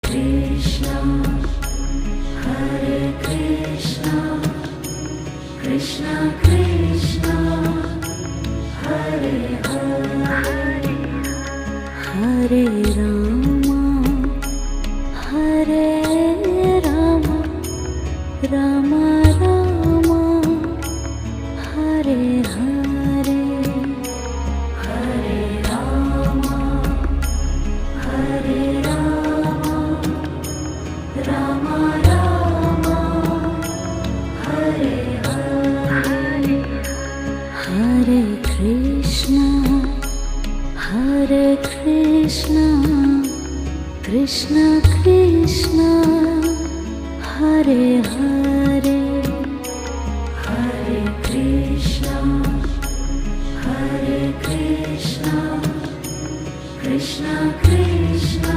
Krishna, Hare Krishna, Krishna Krishna, Hare Hare, Hare Rama, Hare Rama, Rama Rama, Hare Hare, Hare Rama, Hare Rama, Rama Rama, Hare Hare, Hare Krishna, Hare Krishna, Krishna Krishna, Hare Hare, Hare Krishna, Hare Krishna, Krishna Krishna,